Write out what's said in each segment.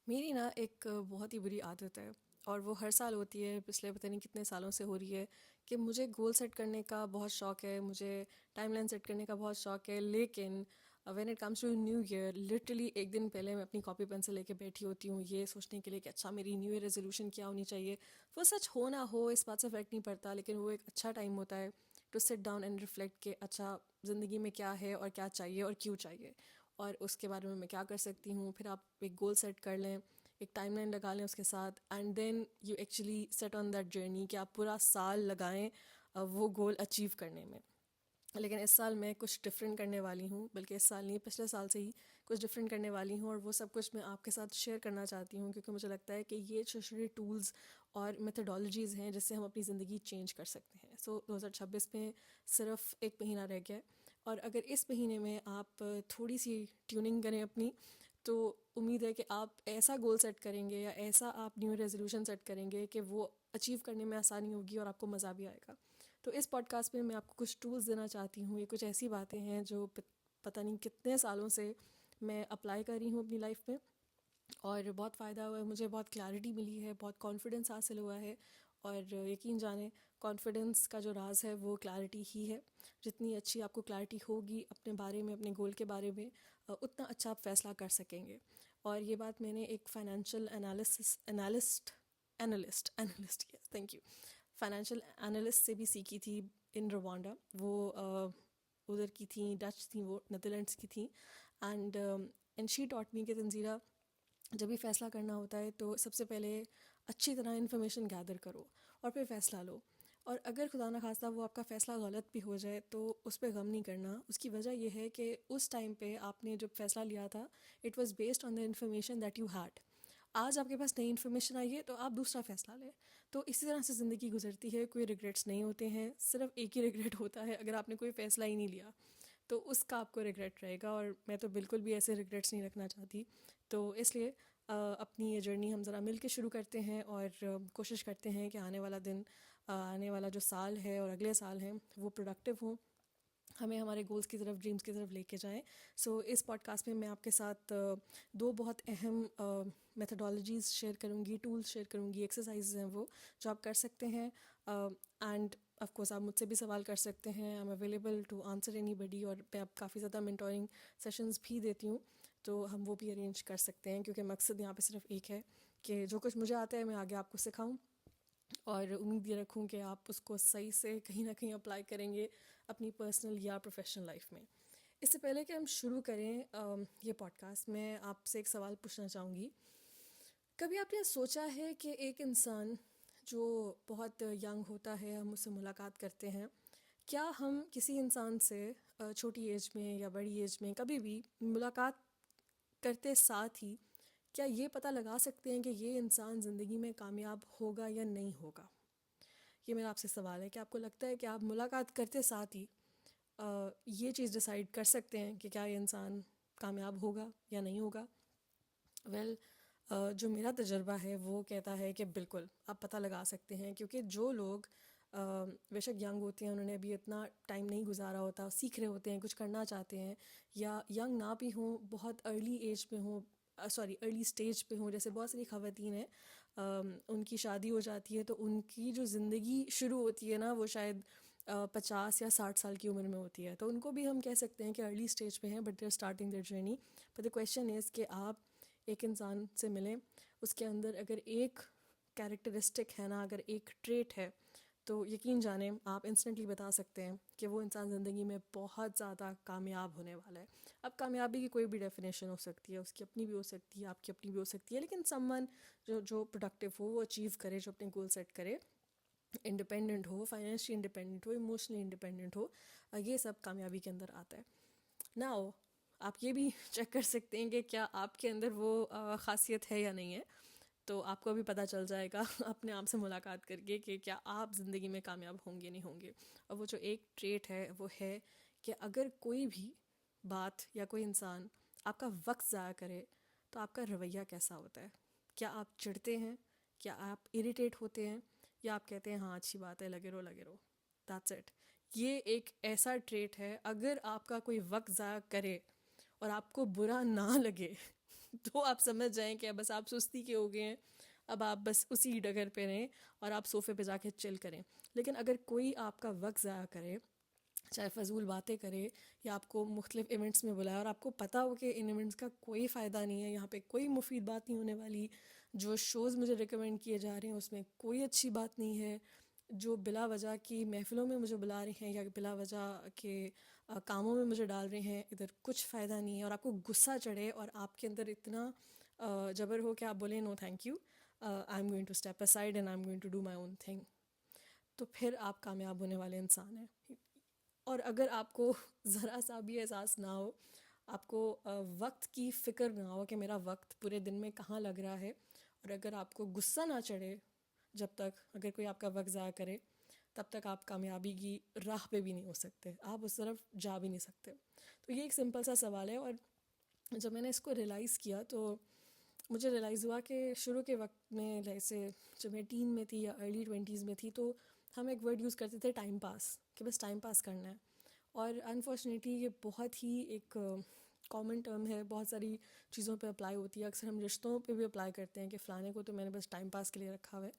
میری نا ایک بہت ہی بری عادت ہے، اور وہ ہر سال ہوتی ہے، پچھلے پتہ نہیں کتنے سالوں سے ہو رہی ہے، کہ مجھے گول سیٹ کرنے کا بہت شوق ہے، مجھے ٹائم لائن سیٹ کرنے کا بہت شوق ہے، لیکن when it comes to new year literally ایک دن پہلے میں اپنی کاپی پینسل لے کے بیٹھی ہوتی ہوں یہ سوچنے کے لیے کہ اچھا میری نیو ایئر ریزولوشن کیا ہونی چاہیے. وہ سچ ہو نہ ہو اس بات سے فرق نہیں پڑتا، لیکن وہ ایک اچھا ٹائم ہوتا ہے to sit down and reflect کہ اچھا زندگی میں کیا ہے اور کیا چاہیے اور کیوں چاہیے، اور اس کے بارے میں کیا کر سکتی ہوں. پھر آپ ایک گول سیٹ کر لیں، ایک ٹائم لائن لگا لیں اس کے ساتھ، and then you actually set on that journey کہ آپ پورا سال لگائیں وہ گول اچیو کرنے میں. لیکن اس سال میں کچھ ڈفرینٹ کرنے والی ہوں، بلکہ اس سال نہیں پچھلے سال سے ہی کچھ ڈفرینٹ کرنے والی ہوں، اور وہ سب کچھ میں آپ کے ساتھ شیئر کرنا چاہتی ہوں، کیونکہ مجھے لگتا ہے کہ یہ چھوٹے چھوٹے ٹولز اور میتھڈالوجیز ہیں جس سے ہم اپنی زندگی چینج کر سکتے ہیں. 2026 میں صرف ایک مہینہ رہ گیا ہے، اور اگر اس مہینے میں آپ تھوڑی سی ٹیوننگ کریں اپنی، تو امید ہے کہ آپ ایسا گول سیٹ کریں گے یا ایسا آپ نیو ریزولوشن سیٹ کریں گے کہ وہ اچیو کرنے میں آسانی ہوگی اور آپ کو مزہ بھی آئے گا. تو اس پوڈ کاسٹ میں آپ کو کچھ ٹولز دینا چاہتی ہوں. یہ کچھ ایسی باتیں ہیں جو پتہ نہیں کتنے سالوں سے میں اپلائی کر رہی ہوں اپنی لائف میں، اور بہت فائدہ ہوا ہے مجھے، بہت کلیئرٹی ملی ہے، بہت کانفیڈنس حاصل ہوا ہے. اور یقین جانیں کانفیڈنس کا جو راز ہے وہ کلیئرٹی ہی ہے. جتنی اچھی آپ کو کلیئرٹی ہوگی اپنے بارے میں، اپنے گول کے بارے میں، اتنا اچھا آپ فیصلہ کر سکیں گے. اور یہ بات میں نے ایک financial analyst yes thank you financial analyst سے بھی سیکھی تھی ان روانڈا. وہ ادھر کی تھیں، ڈچ تھیں، وہ نیدرلینڈس کی تھیں. اینڈ شی ٹاٹ می کہ تنزیرہ جب بھی فیصلہ کرنا ہوتا ہے تو سب سے پہلے اچھی طرح انفارمیشن گیدر کرو اور پھر فیصلہ لو. اور اگر خدا نخواستہ وہ آپ کا فیصلہ غلط بھی ہو جائے تو اس پہ غم نہیں کرنا. اس کی وجہ یہ ہے کہ اس ٹائم پہ آپ نے جب فیصلہ لیا تھا it was based on the information that you had. آج آپ کے پاس نئی انفارمیشن آئی ہے تو آپ دوسرا فیصلہ لیں. تو اسی طرح سے زندگی گزرتی ہے، کوئی ریگریٹس نہیں ہوتے ہیں. صرف ایک ہی ریگریٹ ہوتا ہے اگر آپ نے کوئی فیصلہ ہی نہیں لیا، تو اس کا آپ کو ریگریٹ رہے گا، اور میں تو بالکل بھی ایسے ریگریٹس نہیں رکھنا چاہتی. تو اس لیے اپنی یہ جرنی ہم ذرا مل کے شروع کرتے ہیں، اور کوشش کرتے ہیں کہ آنے والا دن، آنے والا جو سال ہے اور اگلے سال ہیں وہ پروڈکٹیو ہوں، ہمیں ہمارے گولز کی طرف، ڈریمز کی طرف لے کے جائیں. سو اس پوڈ کاسٹ میں آپ کے ساتھ دو بہت اہم میتھڈالوجیز شیئر کروں گی، ٹولز شیئر کروں گی، ایکسرسائزز ہیں وہ جو آپ کر سکتے ہیں. اینڈ آف کورس آپ مجھ سے بھی سوال کر سکتے ہیں. I am available to answer any body, اور میں اب کافی زیادہ مینٹورنگ سیشنز بھی دیتی ہوں، تو ہم وہ بھی ارینج کر سکتے ہیں، کیونکہ مقصد یہاں پہ صرف ایک ہے کہ جو کچھ مجھے آتا ہے میں آگے آپ کو سکھاؤں، اور امید یہ رکھوں کہ آپ اس کو صحیح سے کہیں نہ کہیں اپلائی کریں گے اپنی پرسنل یا پروفیشنل لائف میں. اس سے پہلے کہ ہم شروع کریں یہ پوڈ کاسٹ، میں آپ سے ایک سوال پوچھنا چاہوں گی. کبھی آپ نے سوچا ہے کہ ایک انسان جو بہت ینگ ہوتا ہے، ہم اس سے ملاقات کرتے ہیں، کیا ہم کسی انسان سے چھوٹی ایج میں یا بڑی ایج میں کبھی بھی ملاقات کرتے ساتھ ہی کیا یہ پتہ لگا سکتے ہیں کہ یہ انسان زندگی میں کامیاب ہوگا یا نہیں ہوگا؟ یہ میرا آپ سے سوال ہے کہ آپ کو لگتا ہے کہ آپ ملاقات کرتے ساتھ ہی یہ چیز ڈیسائیڈ کر سکتے ہیں کہ کیا یہ انسان کامیاب ہوگا یا نہیں ہوگا؟ ویل جو میرا تجربہ ہے وہ کہتا ہے کہ بالکل آپ پتہ لگا سکتے ہیں، کیونکہ جو لوگ بے شک ینگ ہوتے ہیں، انہوں نے ابھی اتنا ٹائم نہیں گزارا ہوتا، سیکھ رہے ہوتے ہیں، کچھ کرنا چاہتے ہیں، یا ینگ نہ بھی ہوں، بہت ارلی ایج پہ ہوں، ارلی اسٹیج پہ ہوں، جیسے بہت ساری خواتین ہیں ان کی شادی ہو جاتی ہے تو ان کی جو زندگی شروع ہوتی ہے نا وہ شاید 50 یا 60 سال کی عمر میں ہوتی ہے، تو ان کو بھی ہم کہہ سکتے ہیں کہ ارلی اسٹیج پہ ہیں، but they are starting their journey. But the question is کہ آپ ایک انسان سے ملیں، اس کے اندر اگر ایک کیریکٹرسٹک ہے نا، اگر ایک ٹریٹ ہے، تو یقین جانیں آپ انسٹنٹلی بتا سکتے ہیں کہ وہ انسان زندگی میں بہت زیادہ کامیاب ہونے والا ہے. اب کامیابی کی کوئی بھی ڈیفینیشن ہو سکتی ہے، اس کی اپنی بھی ہو سکتی ہے، آپ کی اپنی بھی ہو سکتی ہے، لیکن سم ون جو پروڈکٹیو ہو، وہ اچیو کرے، جو اپنے گول سیٹ کرے، انڈیپینڈنٹ ہو، فائنینشلی انڈیپینڈنٹ ہو، ایموشنلی انڈیپینڈنٹ ہو، یہ سب کامیابی کے اندر آتا ہے. ناؤ آپ یہ بھی چیک کر سکتے ہیں کہ کیا آپ کے اندر وہ خاصیت ہے یا نہیں ہے. تو آپ کو بھی پتہ چل جائے گا اپنے آپ سے ملاقات کر کے کہ کیا آپ زندگی میں کامیاب ہوں گے نہیں ہوں گے. اور وہ جو ایک ٹریٹ ہے وہ ہے کہ اگر کوئی بھی بات یا کوئی انسان آپ کا وقت ضائع کرے تو آپ کا رویہ کیسا ہوتا ہے؟ کیا آپ چڑھتے ہیں؟ کیا آپ اریٹیٹ ہوتے ہیں؟ یا آپ کہتے ہیں ہاں اچھی بات ہے، لگے رہو لگے رہو، دیٹس اٹ. یہ ایک ایسا ٹریٹ ہے، اگر آپ کا کوئی وقت ضائع کرے اور آپ کو برا نہ لگے تو آپ سمجھ جائیں کہ بس آپ سستی کے ہو گئے ہیں، اب آپ بس اسی ڈگر پہ رہیں اور آپ صوفے پہ جا کے چل کریں. لیکن اگر کوئی آپ کا وقت ضائع کرے، چاہے فضول باتیں کرے یا آپ کو مختلف ایونٹس میں بلائے، اور آپ کو پتہ ہو کہ ان ایونٹس کا کوئی فائدہ نہیں ہے، یہاں پہ کوئی مفید بات نہیں ہونے والی، جو شوز مجھے ریکمینڈ کیے جا رہے ہیں اس میں کوئی اچھی بات نہیں ہے، جو بلا وجہ کی محفلوں میں مجھے بلا رہے ہیں یا بلا وجہ کے کاموں میں مجھے ڈال رہے ہیں، ادھر کچھ فائدہ نہیں ہے، اور آپ کو غصہ چڑھے اور آپ کے اندر اتنا جبر ہو کہ آپ بولیں no thank you, I am going to step aside and I am going to do my own thing, تو پھر آپ کامیاب ہونے والے انسان ہیں. اور اگر آپ کو ذرا سا بھی احساس نہ ہو، آپ کو وقت کی فکر نہ ہو کہ میرا وقت پورے دن میں کہاں لگ رہا ہے، اور اگر آپ کو غصہ نہ چڑھے جب تک اگر کوئی آپ کا وقت ضائع کرے، تب تک آپ کامیابی کی راہ پہ بھی نہیں ہو سکتے، آپ اس طرف جا بھی نہیں سکتے. تو یہ ایک سمپل سا سوال ہے. اور جب میں نے اس کو ریئلائز کیا تو مجھے ریئلائز ہوا کہ شروع کے وقت میں، جیسے جب میں ٹین میں تھی یا ارلی 20s میں تھی، تو ہم ایک ورڈ یوز کرتے تھے ٹائم پاس، کہ بس ٹائم پاس کرنا ہے. اور انفارچونیٹلی یہ بہت ہی ایک کامن ٹرم ہے، بہت ساری چیزوں پہ اپلائی ہوتی ہے، اکثر ہم رشتوں پہ بھی اپلائی کرتے ہیں کہ فلانے کو تو میں نے بس ٹائم پاس کے لیے رکھا ہوا ہے.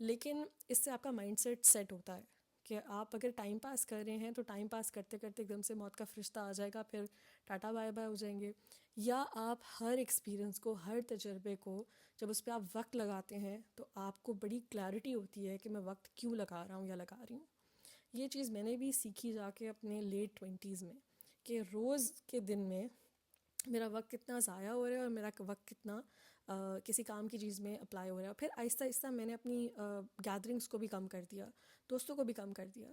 لیکن اس سے آپ کا مائنڈ سیٹ ہوتا ہے کہ آپ اگر ٹائم پاس کر رہے ہیں تو ٹائم پاس کرتے کرتے ایک دم سے موت کا فرشتہ آ جائے گا، پھر ٹاٹا بائے بائے ہو جائیں گے. یا آپ ہر ایکسپیرئنس کو، ہر تجربے کو جب اس پہ آپ وقت لگاتے ہیں تو آپ کو بڑی کلیئرٹی ہوتی ہے کہ میں وقت کیوں لگا رہا ہوں یا لگا رہی ہوں. یہ چیز میں نے بھی سیکھی جا کے اپنے لیٹ 20s میں، کہ روز کے دن میں میرا وقت کتنا ضائع ہو رہا ہے اور میرا وقت کتنا کسی کام کی چیز میں اپلائی ہو رہا ہے. اور پھر آہستہ آہستہ میں نے اپنی گیدرنگس کو بھی کم کر دیا، دوستوں کو بھی کم کر دیا.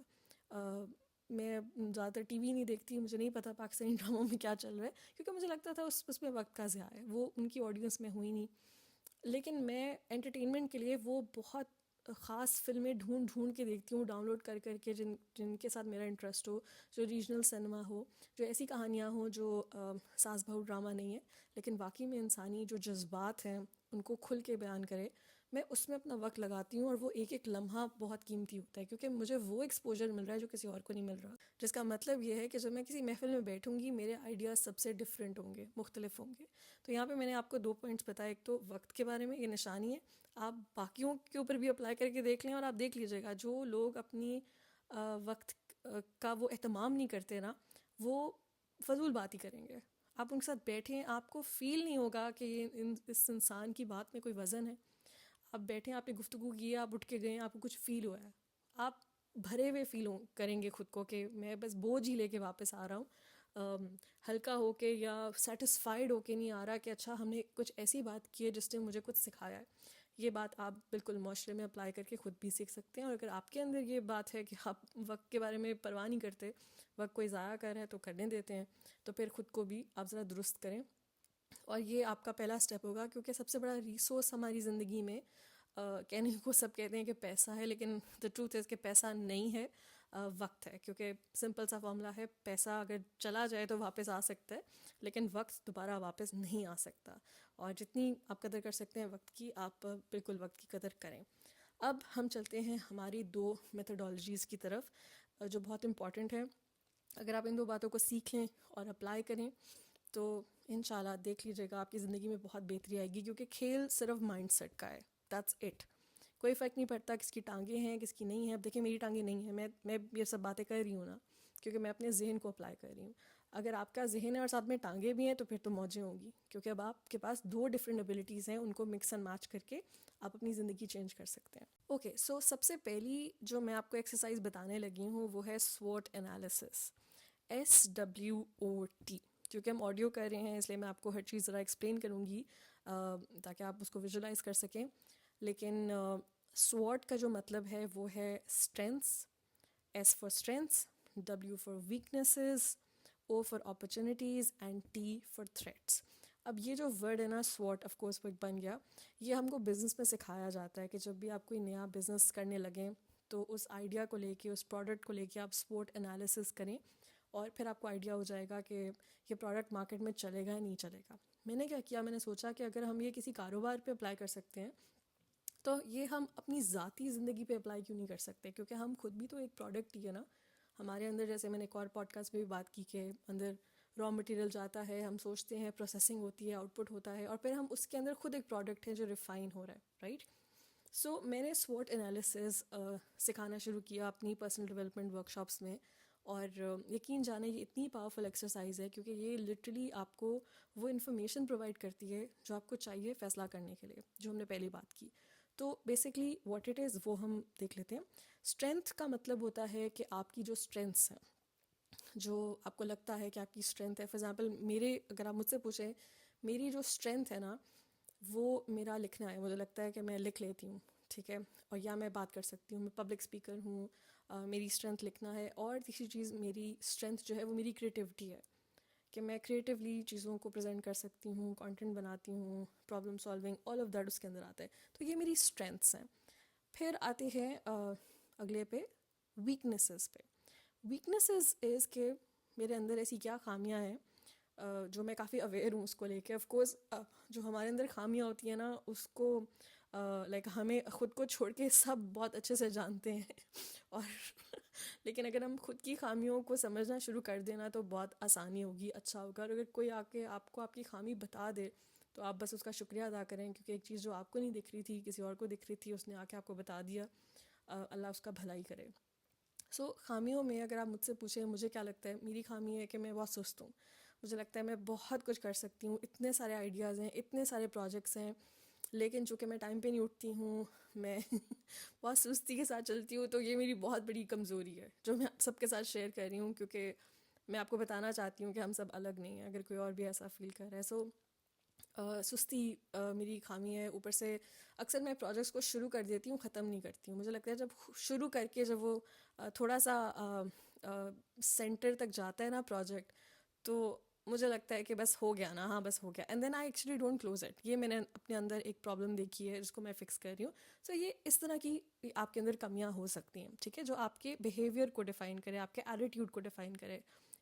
میں زیادہ تر ٹی وی نہیں دیکھتی، مجھے نہیں پتہ پاکستانی ڈراموں میں کیا چل رہا ہے، کیونکہ مجھے لگتا تھا اس میں وقت کا ضیاع ہے، وہ ان کی آڈینس میں ہوئی نہیں. لیکن میں انٹرٹینمنٹ کے لیے وہ بہت خاص فلمیں ڈھونڈ ڈھونڈ کے دیکھتی ہوں، ڈاؤن لوڈ کر کر کے، جن کے ساتھ میرا انٹرسٹ ہو، جو ریجنل سنیما ہو، جو ایسی کہانیاں ہوں جو ساس بہو ڈرامہ نہیں ہے لیکن واقعی میں انسانی جو جذبات ہیں ان کو کھل کے بیان کرے. میں اس میں اپنا وقت لگاتی ہوں، اور وہ ایک ایک لمحہ بہت قیمتی ہوتا ہے، کیونکہ مجھے وہ ایکسپوجر مل رہا ہے جو کسی اور کو نہیں مل رہا. جس کا مطلب یہ ہے کہ جب میں کسی محفل میں بیٹھوں گی میرے آئیڈیاز سب سے ڈفرینٹ ہوں گے، مختلف ہوں گے. تو یہاں پہ میں نے آپ کو 2 پوائنٹس بتائے، ایک تو وقت کے بارے میں، یہ نشانی ہے، آپ باقیوں کے اوپر بھی اپلائی کر کے دیکھ لیں، اور آپ دیکھ لیجیے گا جو لوگ اپنی وقت کا وہ اہتمام نہیں کرتے نا، وہ فضول بات ہی کریں گے. آپ ان کے ساتھ بیٹھیں، آپ کو فیل نہیں ہوگا کہ اس انسان کی بات میں کوئی وزن ہے. آپ بیٹھیں، آپ نے گفتگو کی، آپ اٹھ کے گئے، آپ کو کچھ فیل ہوا ہے، آپ بھرے ہوئے فیل کریں گے خود کو کہ میں بس بوجھ ہی لے کے واپس آ رہا ہوں، ہلکا ہو کے یا سیٹسفائیڈ ہو کے نہیں آ رہا کہ اچھا ہم نے کچھ ایسی بات کی ہے جس نے مجھے کچھ سکھایا ہے. یہ بات آپ بالکل معاشرے میں اپلائی کر کے خود بھی سیکھ سکتے ہیں. اور اگر آپ کے اندر یہ بات ہے کہ آپ وقت کے بارے میں پرواہ نہیں کرتے، وقت کوئی ضائع کر رہا ہے تو کرنے دیتے ہیں، تو پھر خود کو بھی آپ ذرا درست کریں. اور یہ آپ کا پہلا سٹیپ ہوگا، کیونکہ سب سے بڑا ریسورس ہماری زندگی میں، کہنے کو سب کہتے ہیں کہ پیسہ ہے، لیکن دا ٹروتھ از کہ پیسہ نہیں ہے، وقت ہے. کیونکہ سمپل سا فارمولا ہے، پیسہ اگر چلا جائے تو واپس آ سکتا ہے، لیکن وقت دوبارہ واپس نہیں آ سکتا. اور جتنی آپ قدر کر سکتے ہیں وقت کی، آپ بالکل وقت کی قدر کریں. اب ہم چلتے ہیں ہماری 2 میتھڈالوجیز کی طرف جو بہت امپورٹنٹ ہے. اگر آپ ان 2 باتوں کو سیکھ لیں اور اپلائی کریں تو انشاءاللہ دیکھ لیجیے گا آپ کی زندگی میں بہت بہتری آئے گی. کیونکہ کھیل صرف مائنڈ سیٹ کا ہے، دیٹس اٹ. کوئی فرق نہیں پڑتا کس کی ٹانگیں ہیں کس کی نہیں ہیں. اب دیکھیں میری ٹانگیں نہیں ہیں، میں یہ سب باتیں کر رہی ہوں نا کیونکہ میں اپنے ذہن کو اپلائی کر رہی ہوں. اگر آپ کا ذہن ہے اور ساتھ میں ٹانگیں بھی ہیں تو پھر تو موجیں ہوں گی، کیونکہ اب آپ کے پاس 2 ڈفرینٹ ایبلٹیز ہیں، ان کو مکس اینڈ میچ کر کے آپ اپنی زندگی چینج کر سکتے ہیں. اوکے، سو سب سے پہلی جو میں آپ کو ایکسرسائز بتانے لگی ہوں وہ ہے SWOT انالیسس، SWOT. کیونکہ ہم آڈیو کر رہے ہیں اس لیے میں آپ کو ہر چیز ذرا ایکسپلین کروں گی تاکہ آپ اس کو ویژولائز کر سکیں. لیکن SWOT کا جو مطلب ہے وہ ہے strengths, S for strengths, W for weaknesses, O for opportunities and T for threats. اب یہ جو ورڈ ہے نا SWOT، آف کورس وہ ایک بن گیا، یہ ہم کو بزنس میں سکھایا جاتا ہے کہ جب بھی آپ کوئی نیا بزنس کرنے لگیں تو اس آئیڈیا کو لے کے، اس پروڈکٹ کو لے کے آپ SWOT انالیسس کریں، اور پھر آپ کو آئیڈیا ہو جائے گا کہ یہ پروڈکٹ مارکیٹ میں چلے گا یا نہیں چلے گا. میں نے کیا کیا، میں نے سوچا کہ اگر ہم یہ کسی کاروبار پہ اپلائی کر سکتے ہیں تو یہ ہم اپنی ذاتی زندگی پہ اپلائی کیوں نہیں کر سکتے. کیونکہ ہم خود بھی تو ایک پروڈکٹ ہی ہے نا ہمارے اندر. جیسے میں نے ایک اور پوڈ کاسٹ میں بھی بات کی کہ اندر را مٹیریل جاتا ہے, ہم سوچتے ہیں, پروسیسنگ ہوتی ہے, آؤٹ پٹ ہوتا ہے, اور پھر ہم اس کے اندر خود ایک پروڈکٹ ہے جو ریفائن ہو رہا ہے, رائٹ. سو میں نے SWOT انالیسز سکھانا شروع کیا اپنی پرسنل ڈیولپمنٹ ورکشاپس میں, اور یقین جانے یہ اتنی پاورفل ایکسرسائز ہے کیونکہ یہ لٹرلی آپ کو وہ انفارمیشن پرووائڈ کرتی ہے جو آپ کو چاہیے فیصلہ کرنے کے لیے, جو ہم نے پہلی بات کی. تو بیسکلی واٹ اٹ از وہ ہم دیکھ لیتے ہیں. اسٹرینتھ کا مطلب ہوتا ہے کہ آپ کی جو اسٹرینتھس ہیں, جو آپ کو لگتا ہے کہ آپ کی اسٹرینتھ ہے. فار ایگزامپل میرے, اگر آپ مجھ سے پوچھیں, میری جو اسٹرینتھ ہے نا وہ میرا لکھنا ہے. مجھے لگتا ہے کہ میں لکھ لیتی ہوں, ٹھیک ہے, اور یا میں بات کر سکتی ہوں, میں پبلک اسپیکر ہوں, میری اسٹرینتھ لکھنا ہے. اور تیسری چیز میری اسٹرینتھ جو ہے وہ میری کریٹیوٹی ہے, کہ میں کریٹیولی چیزوں کو پریزنٹ کر سکتی ہوں, کانٹینٹ بناتی ہوں, problem solving, all of that اس کے اندر آتا ہے. تو یہ میری اسٹرینتھس ہیں. پھر آتے ہیں اگلے پہ, ویکنیسز پہ. ویکنیسز از کہ میرے اندر ایسی کیا خامیاں ہیں جو میں کافی اویئر ہوں اس کو لے کے. آف کورس جو ہمارے اندر خامیاں ہوتی ہیں نا اس کو لائک ہمیں خود کو چھوڑ کے سب بہت اچھے سے جانتے ہیں, اور لیکن اگر ہم خود کی خامیوں کو سمجھنا شروع کر دینا تو بہت آسانی ہوگی, اچھا ہوگا. اور اگر کوئی آ کے آپ کو آپ کی خامی بتا دے تو آپ بس اس کا شکریہ ادا کریں, کیونکہ ایک چیز جو آپ کو نہیں دکھ رہی تھی کسی اور کو دکھ رہی تھی, اس نے آ کے آپ کو بتا دیا. اللہ اس کا بھلائی کرے. سو خامیوں میں اگر آپ مجھ سے پوچھیں مجھے کیا لگتا ہے, میری خامی ہے کہ میں بہت سست ہوں. مجھے لگتا ہے میں بہت کچھ کر سکتی ہوں, اتنے سارے آئیڈیاز ہیں, اتنے سارے پروجیکٹس ہیں, لیکن چونکہ میں ٹائم پہ نہیں اٹھتی ہوں, میں بہت سستی کے ساتھ چلتی ہوں. تو یہ میری بہت بڑی کمزوری ہے جو میں سب کے ساتھ شیئر کر رہی ہوں, کیونکہ میں آپ کو بتانا چاہتی ہوں کہ ہم سب الگ نہیں ہیں, اگر کوئی اور بھی ایسا فیل کر رہا ہے. سو سستی میری خامی ہے. اوپر سے اکثر میں پروجیکٹس کو شروع کر دیتی ہوں, ختم نہیں کرتی ہوں. مجھے لگتا ہے جب شروع کر کے جب وہ تھوڑا سا سینٹر تک جاتا ہے نا پروجیکٹ, تو مجھے لگتا ہے کہ بس ہو گیا نا, ہاں بس ہو گیا, and then I actually don't close it. یہ میں نے اپنے اندر ایک پرابلم دیکھی ہے جس کو میں فکس کر رہی ہوں. سو یہ اس طرح کی آپ کے اندر کمیاں ہو سکتی ہیں, ٹھیک ہے, جو آپ کے بیہیویئر کو ڈیفائن کرے, آپ کے ایٹیٹیوڈ کو ڈیفائن کرے.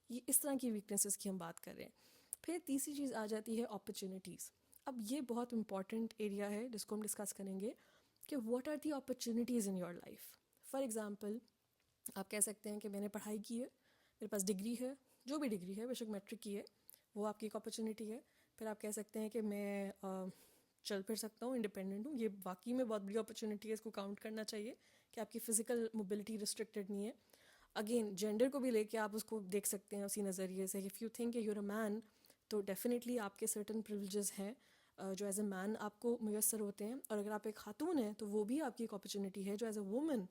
یہ اس طرح کی ویکنیسز کی ہم بات کر رہے ہیں. پھر تیسری چیز آ جاتی ہے اپرچونیٹیز. اب یہ بہت امپورٹنٹ ایریا ہے جس کو ہم ڈسکس کریں گے کہ what are the opportunities in your life. For example آپ کہہ سکتے ہیں کہ میں نے پڑھائی کی ہے, میرے پاس ڈگری ہے, جو بھی ڈگری ہے, بے شک میٹرک کی ہے, وہ آپ کی ایک اپرچونیٹی ہے. پھر آپ کہہ سکتے ہیں کہ میں چل پھر سکتا ہوں, انڈیپینڈنٹ ہوں. یہ واقعی میں بہت بڑی اپرچونیٹی ہے, اس کو کاؤنٹ کرنا چاہیے کہ آپ کی فزیکل موبلٹی ریسٹرکٹیڈ نہیں ہے. اگین جینڈر کو بھی لے کے آپ اس کو دیکھ سکتے ہیں اسی نظریے سے. If you think you are اے مین تو ڈیفینیٹلی آپ کے سرٹن پریویلیجز ہیں جو ایز اے مین آپ کو میسر ہوتے ہیں, اور اگر آپ ایک خاتون ہیں تو وہ بھی آپ کی ایک اپرچونیٹی ہے جو ایز اے وومن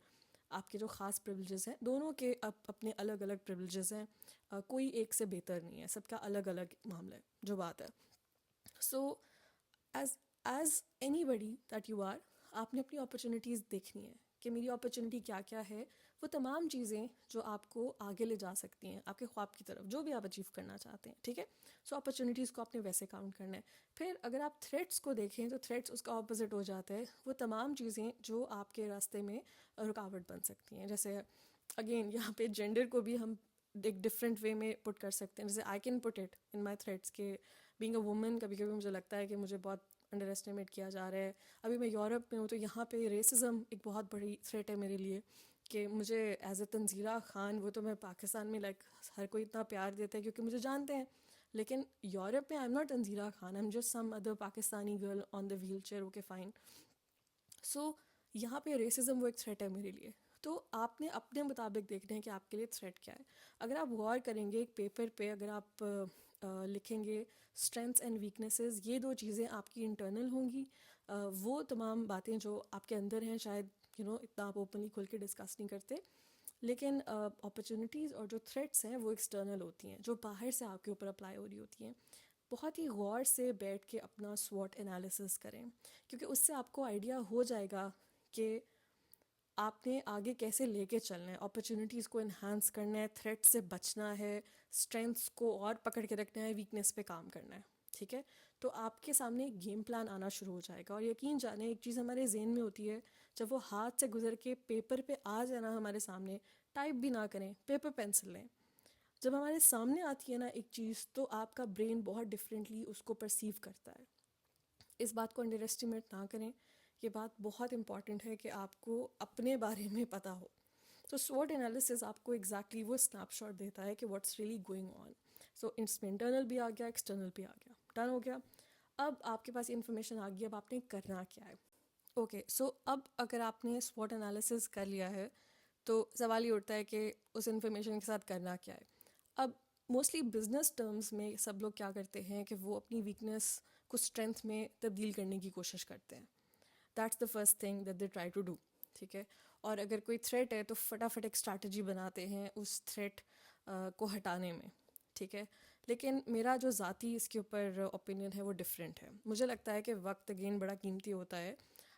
آپ کے جو خاص پریویلیجز ہیں. دونوں کے اپنے الگ الگ پریویلیجز ہیں, کوئی ایک سے بہتر نہیں ہے, سب کا الگ الگ معاملہ ہے جو بات ہے. So as anybody that you are, آپ نے اپنی اپرچونیٹیز دیکھنی ہے کہ میری اپرچونیٹی کیا کیا ہے. وہ تمام چیزیں جو آپ کو آگے لے جا سکتی ہیں آپ کے خواب کی طرف, جو بھی آپ اچیو کرنا چاہتے ہیں, ٹھیک ہے. سو اپرچونیٹیز کو آپ نے ویسے کاؤنٹ کرنا ہے. پھر اگر آپ تھریٹس کو دیکھیں تو تھریٹس اس کا اپوزٹ ہو جاتا ہے. وہ تمام چیزیں جو آپ کے راستے میں رکاوٹ بن سکتی ہیں. جیسے اگین یہاں پہ جینڈر کو بھی ہم ایک ڈفرینٹ وے میں پٹ کر سکتے ہیں. جیسے I can put it in my threats کہ بینگ اے وومن کبھی کبھی مجھے لگتا ہے کہ مجھے بہت انڈر اسٹیمیٹ کیا جا رہا ہے. ابھی میں یورپ میں ہوں تو یہاں پہ ریسزم ایک بہت بڑی تھریٹ ہے میرے لیے, کہ مجھے ایز اے تنزیرہ خان, وہ تو میں پاکستان میں لائک ہر کوئی اتنا پیار دیتا ہے کیونکہ مجھے جانتے ہیں, لیکن یورپ میں I am not Tanzira Khan, I am just some other Pakistani girl on the wheelchair. Okay fine. So یہاں پہ ریسزم وہ ایک تھریٹ ہے میرے لیے. تو آپ نے اپنے مطابق دیکھنا ہے کہ آپ کے لیے تھریٹ کیا ہے. اگر آپ غور کریں گے ایک پیپر پہ, اگر آپ لکھیں گے اسٹرینتھس اینڈ ویکنیسز, یہ دو چیزیں آپ کی انٹرنل ہوں گی. وہ تمام باتیں جو آپ کے اندر ہیں شاید اتنا آپ اوپنلی کھل کے ڈسکس نہیں کرتے, لیکن اپرچونیٹیز اور جو تھریٹس ہیں وہ ایکسٹرنل ہوتی ہیں, جو باہر سے آپ کے اوپر اپلائی ہو رہی ہوتی ہیں. بہت ہی غور سے بیٹھ کے اپنا SWOT انالیسس کریں, کیونکہ اس سے آپ کو آئیڈیا ہو جائے گا کہ آپ نے آگے کیسے لے کے چلنا ہے, اپرچونیٹیز کو انہانس کرنا ہے, تھریٹ سے بچنا ہے, اسٹرینتھس کو اور پکڑ کے رکھنا ہے, ویکنیس پہ کام کرنا ہے, ٹھیک ہے. تو آپ کے سامنے ایک گیم پلان آنا شروع ہو جائے گا. اور یقین جانیں ایک چیز ہمارے ذہن میں ہوتی ہے, جب وہ ہاتھ سے گزر کے پیپر پہ آ جائے نا ہمارے سامنے, ٹائپ بھی نہ کریں, پیپر پینسل لیں, جب ہمارے سامنے آتی ہے نا ایک چیز تو آپ کا برین بہت ڈفرینٹلی اس کو پرسیو کرتا ہے. اس بات کو انڈر اسٹیمیٹ نہ کریں. یہ بات بہت امپورٹنٹ ہے کہ آپ کو اپنے بارے میں پتہ ہو. تو SWOT انالیسس آپ کو ایگزیکٹلی وہ اسنیپ شاٹ دیتا ہے کہ واٹس ریئلی گوئنگ آن. سو اس میں انٹرنل بھی آ گیا, ایکسٹرنل بھی آ گیا, ڈن ہو گیا. اب آپ کے پاس انفارمیشن آ گئی, اب آپ نے کرنا کیا ہے. اوکے, سو اب اگر آپ نے SWOT انالیسس کر لیا ہے تو سوال یہ اٹھتا ہے کہ اس انفارمیشن کے ساتھ کرنا کیا ہے. اب موسٹلی بزنس ٹرمز میں سب لوگ کیا کرتے ہیں کہ وہ اپنی ویکنیس کو اسٹرینتھ میں تبدیل کرنے کی کوشش کرتے ہیں. That's the first thing that they try to do. ٹھیک ہے, اور اگر کوئی تھریٹ ہے تو فٹافٹ ایک اسٹریٹجی بناتے ہیں اس تھریٹ کو ہٹانے میں. ٹھیک ہے, لیکن میرا جو ذاتی اس کے اوپر اوپینین ہے وہ ڈفرینٹ ہے. مجھے لگتا ہے کہ وقت اگین بڑا قیمتی ہوتا ہے.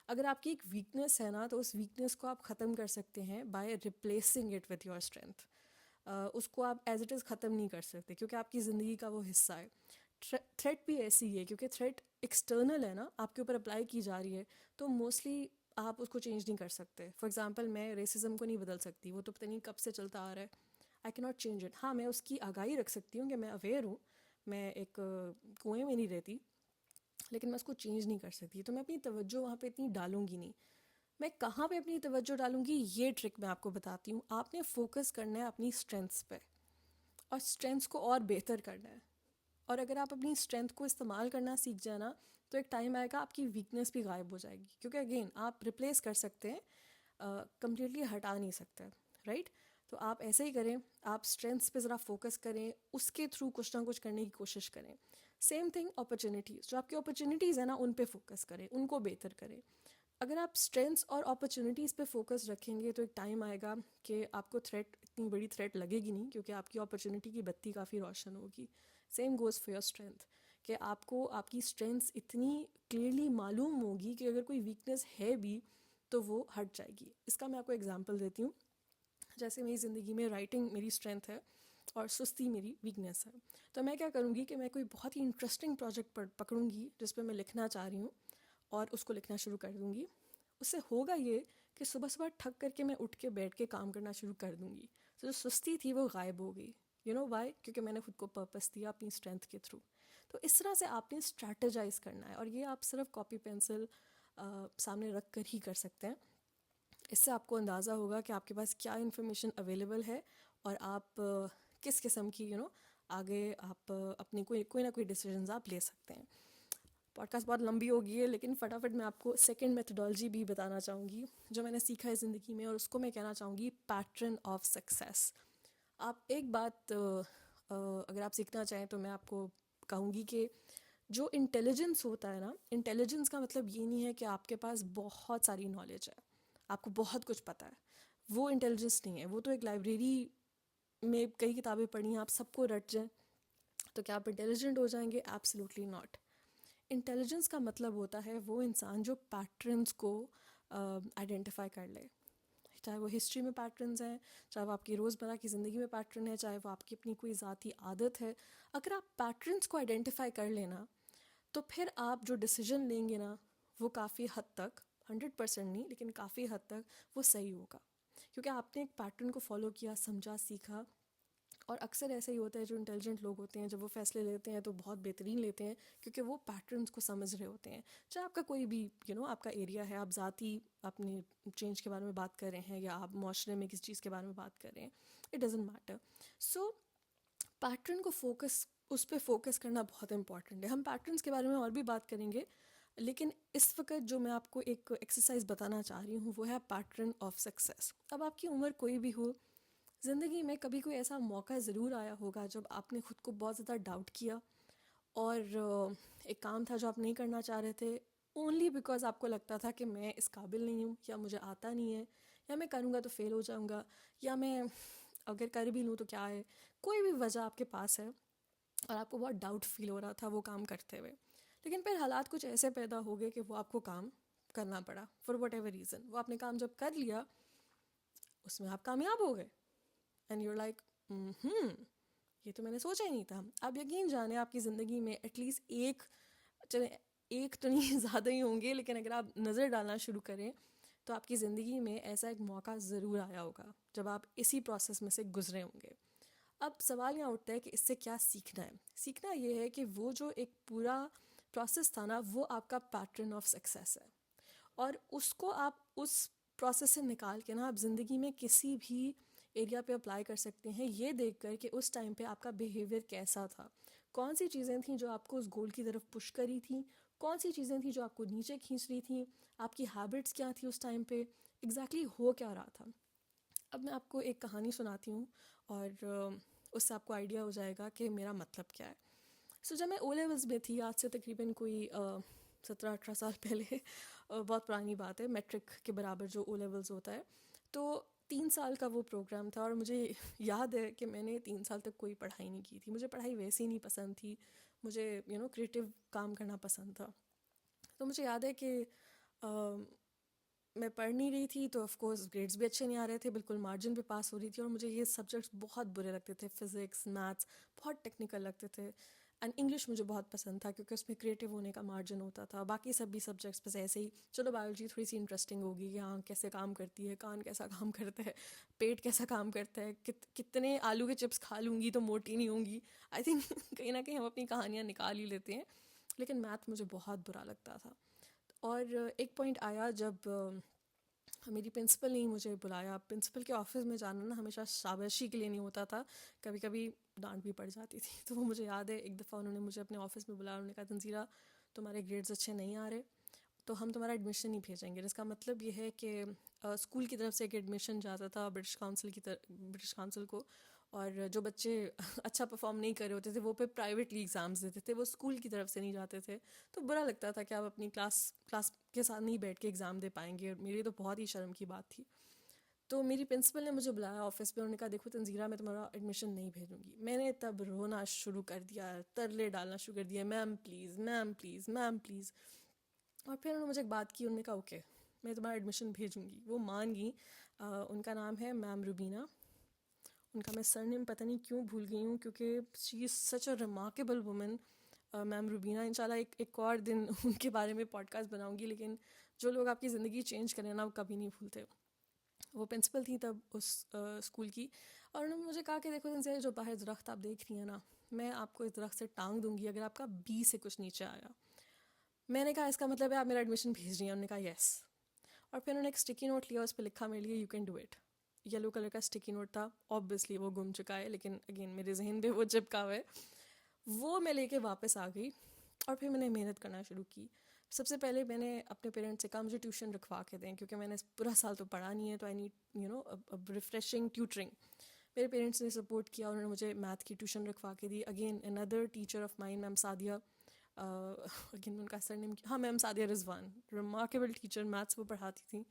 اگر آپ کی ایک ویکنیس ہے نا تو اس ویکنیس کو آپ ختم کر سکتے ہیں by replacing it with your strength. اس کو آپ ایز اٹ از ختم نہیں کر سکتے کیونکہ آپ کی زندگی کا وہ حصہ ہے. تھریٹ بھی ایسی ہے کیونکہ تھریٹ ایکسٹرنل ہے نا, آپ کے اوپر اپلائی کی جا رہی ہے, تو موسٹلی آپ اس کو چینج نہیں کر سکتے. فار ایگزامپل میں ریسزم کو نہیں بدل سکتی, وہ تو پتہ نہیں کب سے چلتا آ رہا ہے. آئی کی ناٹ چینج اٹ. ہاں میں اس کی آگاہی رکھ سکتی ہوں کہ میں اویئر ہوں, میں ایک کنویں میں نہیں رہتی, لیکن میں اس کو چینج نہیں کر سکتی. تو میں اپنی توجہ وہاں پہ اتنی ڈالوں گی نہیں. میں کہاں پہ اپنی توجہ ڈالوں گی, یہ ٹرک میں آپ کو بتاتی ہوں. آپ نے فوکس کرنا ہے اپنی اسٹرینتھس پہ, اور اسٹرینتھس کو اور بہتر کرنا ہے. اور اگر آپ اپنی اسٹرینتھ کو استعمال کرنا سیکھ جائیں نا تو ایک ٹائم آئے گا آپ کی ویکنیس بھی غائب ہو جائے گی. کیونکہ اگین آپ ریپلیس کر سکتے ہیں, کمپلیٹلی ہٹا نہیں سکتے, رائٹ. تو آپ ایسے ہی کریں, آپ اسٹرینتھس پہ ذرا فوکس کریں, اس کے تھرو کچھ نہ کچھ کرنے کی کوشش کریں. سیم تھنگ اپرچونیٹیز, جو آپ کی اپرچونیٹیز ہیں نا ان پہ فوکس کریں, ان کو بہتر کریں. اگر آپ اسٹرینتھس اور اپرچونیٹیز پہ فوکس رکھیں گے تو ایک ٹائم آئے گا کہ آپ کو تھریٹ, اتنی بڑی تھریٹ لگے گی نہیں, کیونکہ آپ کی اپرچونیٹی کی بتی کافی روشن ہوگی. Same goes for your strength, کہ آپ کو آپ کی اسٹرینتھس اتنی کلیئرلی معلوم ہوگی کہ اگر کوئی ویکنیس ہے بھی تو وہ ہٹ جائے گی. اس کا میں آپ کو ایگزامپل دیتی ہوں. جیسے میری زندگی میں رائٹنگ میری اسٹرینتھ ہے اور سستی میری ویکنیس ہے. تو میں کیا کروں گی کہ میں کوئی بہت ہی انٹرسٹنگ پروجیکٹ پکڑوں گی جس پہ میں لکھنا چاہ رہی ہوں, اور اس کو لکھنا شروع کر دوں گی. اس سے ہوگا یہ کہ صبح صبح ٹھک کر کے میں اٹھ کے بیٹھ کے کام کرنا شروع کر دوں گی. تو جو سستی تھی وہ غائب ہو گئی. یو نو وائی, کیونکہ میں نے خود کو پرپس دیا اپنی اسٹرینتھ کے تھرو. تو اس طرح سے آپ نے اسٹریٹجائز کرنا ہے, اور یہ آپ صرف کاپی پینسل سامنے رکھ کر ہی کر سکتے ہیں. اس سے آپ کو اندازہ ہوگا کہ آپ کے پاس کیا انفارمیشن اویلیبل ہے, اور آپ کس قسم کی آگے آپ اپنی کوئی نہ کوئی ڈیسیژنز آپ لے سکتے ہیں. پوڈ کاسٹ بہت لمبی ہو گئی ہے, لیکن فٹافٹ میں آپ کو سیکنڈ میتھڈالوجی بھی بتانا چاہوں گی جو میں نے سیکھا ہے زندگی میں, اور اس کو میں کہنا چاہوں گی پیٹرن آف سکسیس. آپ ایک بات اگر آپ سیکھنا چاہیں تو میں آپ کو کہوں گی کہ جو انٹیلیجنس ہوتا ہے نا, انٹیلیجنس کا مطلب یہ نہیں ہے کہ آپ کے پاس بہت ساری نالج ہے, آپ کو بہت کچھ پتہ ہے. وہ انٹیلیجنس نہیں ہے. وہ تو ایک لائبریری میں کئی کتابیں پڑھی ہیں, آپ سب کو رٹ جائیں تو کیا آپ انٹیلیجنٹ ہو جائیں گے؟ Absolutely not. انٹیلیجنس کا مطلب ہوتا ہے وہ انسان جو پیٹرنس کو آئیڈینٹیفائی کر لے, چاہے وہ ہسٹری میں پیٹرنز ہیں, چاہے وہ آپ کی روزمرہ کی زندگی میں پیٹرن ہے, چاہے وہ آپ کی اپنی کوئی ذاتی عادت ہے. اگر آپ پیٹرنس کو آئیڈینٹیفائی کر لینا تو پھر آپ جو ڈیسیژن لیں گے نا وہ کافی حد تک, 100% نہیں لیکن کافی حد تک وہ صحیح ہوگا, کیونکہ آپ نے ایک پیٹرن کو فالو کیا, سمجھا, سیکھا. اور اکثر ایسا ہی ہوتا ہے جو انٹیلیجنٹ لوگ ہوتے ہیں جب وہ فیصلے لیتے ہیں تو بہت بہترین لیتے ہیں, کیونکہ وہ پیٹرنس کو سمجھ رہے ہوتے ہیں. چاہے آپ کا کوئی بھی آپ کا ایریا ہے, آپ ذاتی اپنے چینج کے بارے میں بات کر رہے ہیں یا آپ معاشرے میں کسی چیز کے بارے میں بات کر رہے ہیں, it doesn't matter. So pattern کو اس پہ فوکس کرنا بہت امپورٹنٹ ہے. ہم پیٹرنس کے بارے میں اور بھی بات کریں گے, لیکن اس وقت جو میں آپ کو ایک ایکسرسائز بتانا چاہ رہی ہوں وہ ہے پیٹرن آف سکسیس. اب آپ کی عمر کوئی بھی ہو, زندگی میں کبھی کوئی ایسا موقع ضرور آیا ہوگا جب آپ نے خود کو بہت زیادہ ڈاؤٹ کیا, اور ایک کام تھا جو آپ نہیں کرنا چاہ رہے تھے اونلی بیکاز آپ کو لگتا تھا کہ میں اس قابل نہیں ہوں, یا مجھے آتا نہیں ہے, یا میں کروں گا تو فیل ہو جاؤں گا, یا میں اگر کر بھی لوں تو کیا ہے. کوئی بھی وجہ آپ کے پاس ہے اور آپ کو بہت ڈاؤٹ فیل ہو رہا تھا وہ کام کرتے ہوئے, لیکن پھر حالات کچھ ایسے پیدا ہو گئے کہ وہ آپ کو کام کرنا پڑا فار وٹ ایور ریزن. وہ آپ نے کام جب کر لیا اس میں آپ کامیاب ہو گئے, اینڈ یو لائک یہ تو میں نے سوچا ہی نہیں تھا. آپ یقین جانیں آپ کی زندگی میں ایٹ لیسٹ ایک تو نہیں زیادہ ہی ہوں گے, لیکن اگر آپ نظر ڈالنا شروع کریں تو آپ کی زندگی میں ایسا ایک موقع ضرور آیا ہوگا جب آپ اسی پروسیس میں سے گزرے ہوں گے. اب سوال یہاں اٹھتا ہے کہ اس سے کیا سیکھنا ہے. سیکھنا یہ ہے کہ وہ جو ایک پورا پروسیس تھا نا وہ آپ کا پیٹرن آف سکسیس ہے, اور اس کو آپ اس پروسیس سے نکال کے نا آپ زندگی میں کسی بھی ایریا پہ اپلائی کر سکتے ہیں یہ دیکھ کر کہ اس ٹائم پہ آپ کا بیہیویئر کیسا تھا, کون سی چیزیں تھیں جو آپ کو اس گول کی طرف پش کری تھیں, کون سی چیزیں تھیں جو آپ کو نیچے کھینچ رہی تھیں, آپ کی ہیبٹس کیا تھیں اس ٹائم پہ, ایگزیکٹلی ہو کیا رہا تھا. اب میں آپ کو ایک کہانی سناتی ہوں اور اس سے آپ کو آئیڈیا ہو جائے گا کہ میرا مطلب کیا ہے. سو جب میں او لیولز میں تھی, آج سے تقریباً کوئی 17-18 سال پہلے, بہت پرانی بات ہے, میٹرک کے برابر جو او لیولز ہوتا ہے, تو 3 سال کا وہ پروگرام تھا. اور مجھے یاد ہے کہ میں نے 3 سال تک کوئی پڑھائی نہیں کی تھی. مجھے پڑھائی ویسی نہیں پسند تھی, مجھے کریٹیو کام کرنا پسند تھا. تو مجھے یاد ہے کہ میں پڑھ نہیں رہی تھی, تو آف کورس گریڈس بھی اچھے نہیں آ رہے تھے, بالکل مارجن پہ پاس ہو رہی تھی, اور مجھے یہ سبجیکٹس بہت برے لگتے تھے. فزکس, میتھس بہت ٹیکنیکل لگتے تھے, اینڈ انگلش مجھے بہت پسند تھا کیونکہ اس میں کریٹیو ہونے کا مارجن ہوتا تھا. باقی سب بھی سبجیکٹس بس ایسے ہی, چلو بایولوجی تھوڑی سی انٹرسٹنگ ہوگی کہ ہاں کیسے کام کرتی ہے, کان کیسا کام کرتا ہے, پیٹ کیسا کام کرتا ہے, کتنے آلو کے چپس کھا لوں گی تو موٹی نہیں ہوں گی. آئی تھنک کہیں نہ کہیں ہم اپنی کہانیاں نکال ہی لیتے ہیں. لیکن میتھ مجھے بہت برا لگتا تھا. اور ایک پوائنٹ آیا جب میری پرنسپل نے مجھے بلایا. پرنسپل کے آفس میں جانا نا ہمیشہ شاباشی کے لیے نہیں ہوتا تھا, کبھی کبھی ڈانٹ بھی پڑ جاتی تھی. تو وہ مجھے یاد ہے ایک دفعہ انہوں نے مجھے اپنے آفس میں بلایا, انہوں نے کہا تنزیلہ تمہارے گریڈز اچھے نہیں آ رہے تو ہم تمہارا ایڈمیشن نہیں بھیجیں گے. جس کا مطلب یہ ہے کہ اسکول کی طرف سے ایک ایڈمیشن جاتا تھا برٹش کاؤنسل کو, اور جو بچے اچھا پرفارم نہیں کر رہے ہوتے تھے وہ پہ پرائیویٹلی ایگزامس دیتے تھے, وہ اسکول کی طرف سے نہیں جاتے تھے. تو برا لگتا تھا کہ آپ اپنی کلاس کے ساتھ نہیں بیٹھ کے ایگزام دے پائیں گے, اور میری تو بہت ہی شرم کی بات تھی. تو میری پرنسپل نے مجھے بلایا آفس پہ, انہوں نے کہا دیکھو تنزیلہ میں تمہارا ایڈمیشن نہیں بھیجوں گی. میں نے تب رونا شروع کر دیا, ترلے ڈالنا شروع کر دیا, ma'am please ma'am please ma'am please. اور پھر انہوں نے مجھے ایک بات کی, انہوں نے کہا اوکے میں تمہارا ایڈمیشن بھیجوں گی. وہ مان گئی. ان کا نام ہے میم روبینہ. ان کا میں سر نیم پتہ نہیں کیوں بھول گئی ہوں کیونکہ شی از سچ اے ریمارکیبل وومن. میم روبینہ, انشاءاللہ ایک اور دن ان کے بارے میں پوڈ کاسٹ بناؤں گی. لیکن جو لوگ آپ کی زندگی چینج کریں نا وہ کبھی نہیں بھولتے. وہ پرنسپل تھیں تب اس اسکول کی, اور انہوں نے مجھے کہا کہ دیکھو تنزیلہ جو باہر درخت آپ دیکھ رہی ہیں نا, میں آپ کو اس درخت سے ٹانگ دوں گی اگر آپ کا بی سے کچھ نیچے آیا. میں نے کہا اس کا مطلب ہے آپ میرا ایڈمیشن بھیج رہی ہیں؟ انہوں نے کہا یس. اور پھر انہوں نے ایک اسٹکی نوٹ لیا, اس پہ لکھا میرے لیے you can do it. Yellow colour کا اسٹکی نوٹ تھا, آبویسلی وہ گم چکا ہے لیکن اگین میرے ذہن پہ وہ چپکا ہوا ہے. وہ میں لے کے واپس آ گئی اور پھر میں نے محنت کرنا شروع کی. سب سے پہلے میں نے اپنے پیرنٹس سے کہا مجھے ٹیوشن رکھوا کے دیں کیونکہ میں نے پورا سال تو پڑھا نہیں ہے, تو آئی نیڈ ریفریشنگ ٹیوٹرنگ. میرے پیرنٹس نے سپورٹ کیا, انہوں نے مجھے میتھ کی ٹیوشن رکھوا کے دی. اگین اندر teacher of mine ma'am Sadia, again ان کا سر نیم ہاں ma'am Sadia Rizwan, remarkable teacher, maths وہ پڑھاتی تھیں.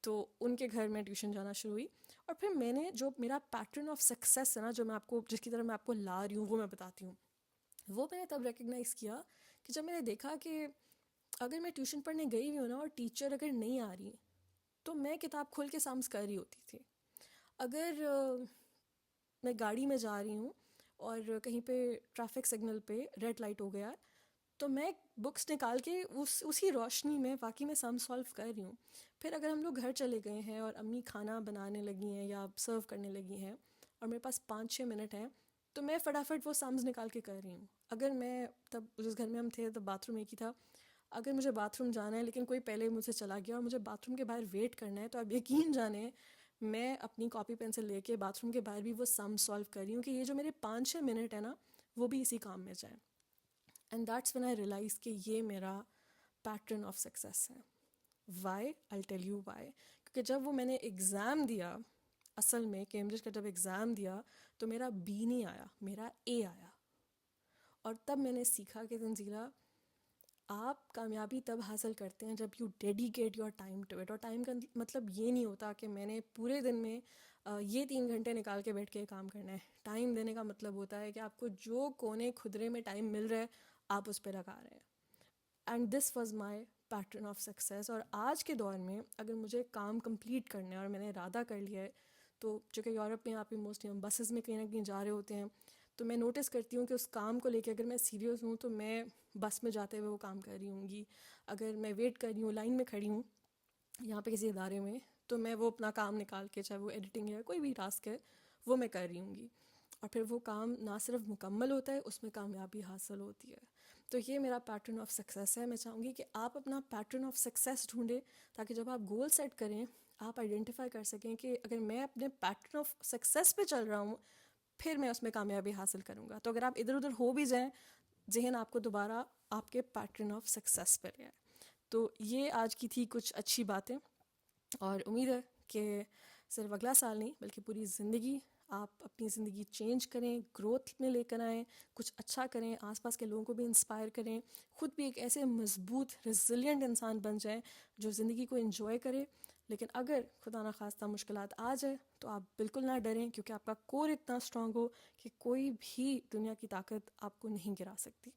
تو ان کے گھر میں ٹیوشن جانا شروع ہوئی. اور پھر میں نے جو میرا پیٹرن آف سکسیس ہے نا, جو میں آپ کو جس کی طرح میں آپ کو لا رہی ہوں وہ میں بتاتی ہوں. وہ میں نے تب ریکگنائز کیا کہ جب میں نے دیکھا کہ اگر میں ٹیوشن پڑھنے گئی ہوئی ہوں نا اور ٹیچر اگر نہیں آ رہی تو میں کتاب کھول کے سامس کر رہی ہوتی تھی. اگر میں گاڑی میں جا رہی ہوں اور کہیں پہ ٹریفک سگنل پہ ریڈ لائٹ ہو گیا تو میں بکس نکال کے اسی روشنی میں واقعی میں سم سالو کر رہی ہوں. پھر اگر ہم لوگ گھر چلے گئے ہیں اور امی کھانا بنانے لگی ہیں یا سرو کرنے لگی ہیں اور میرے پاس 5-6 منٹ ہیں تو میں فٹافٹ وہ سمز نکال کے کر رہی ہوں. اگر میں تب جس گھر میں ہم تھے تب باتھ روم ایک ہی تھا, اگر مجھے باتھ روم جانا ہے لیکن کوئی پہلے مجھ سے چلا گیا اور مجھے باتھ روم کے باہر ویٹ کرنا ہے, تو آپ یقین جانیں میں اپنی کاپی پینسل لے کے باتھ روم کے باہر بھی وہ سم سالو کر رہی ہوں کہ یہ جو میرے 5-6 منٹ ہیں نا وہ بھی اسی کام میں جائیں. And that's when I realise کہ یہ میرا پیٹرن آف سکسیس ہے. Why? I tell you why. کیونکہ جب وہ میں نے ایگزام دیا, اصل میں کیمبرج کا جب ایگزام دیا تو میرا بی نہیں آیا, میرا اے آیا. اور تب میں نے سیکھا کہ تنزیلہ آپ کامیابی تب حاصل کرتے ہیں جب you dedicate your time to it. اور ٹائم کا مطلب یہ نہیں ہوتا کہ میں نے پورے دن میں یہ 3 گھنٹے نکال کے بیٹھ کے کام کرنا ہے. ٹائم دینے کا مطلب ہوتا ہے کہ آپ کو جو کونے کھدرے میں ٹائم مل رہا ہے آپ اس پہ لگا رہے ہیں. And this was my pattern of success. اور آج کے دور میں اگر مجھے کام کمپلیٹ کرنا ہے اور میں نے ارادہ کر لیا ہے, تو چونکہ یورپ میں آپ موسٹلی ہم بسز میں کہیں نہ کہیں جا رہے ہوتے ہیں, تو میں نوٹس کرتی ہوں کہ اس کام کو لے کے اگر میں سیریس ہوں تو میں بس میں جاتے ہوئے وہ کام کر رہی ہوں گی. اگر میں ویٹ کر رہی ہوں, لائن میں کھڑی ہوں یہاں پہ کسی ادارے میں, تو میں وہ اپنا کام نکال کے, چاہے وہ ایڈیٹنگ ہے کوئی بھی ٹاسک ہے, وہ میں کر رہی ہوں گی. اور پھر وہ کام نہ صرف مکمل ہوتا ہے, اس میں کامیابی حاصل ہوتی ہے. تو یہ میرا پیٹرن آف سکسیس ہے. میں چاہوں گی کہ آپ اپنا پیٹرن آف سکسیس ڈھونڈیں تاکہ جب آپ گول سیٹ کریں آپ آئیڈینٹیفائی کر سکیں کہ اگر میں اپنے پیٹرن آف سکسیس پہ چل رہا ہوں پھر میں اس میں کامیابی حاصل کروں گا. تو اگر آپ ادھر ادھر ہو بھی جائیں ذہن آپ کو دوبارہ آپ کے پیٹرن آف سکسیس پر لے آئے. تو یہ آج کی تھی کچھ اچھی باتیں، اور امید ہے کہ صرف اگلا سال نہیں بلکہ پوری زندگی آپ اپنی زندگی چینج کریں، گروتھ میں لے کر آئیں، کچھ اچھا کریں، آس پاس کے لوگوں کو بھی انسپائر کریں، خود بھی ایک ایسے مضبوط ریزیلینٹ انسان بن جائیں جو زندگی کو انجوائے کرے. لیکن اگر خدا نخواستہ مشکلات آ جائے تو آپ بالکل نہ ڈریں، کیونکہ آپ کا کور اتنا اسٹرانگ ہو کہ کوئی بھی دنیا کی طاقت آپ کو نہیں گرا سکتی.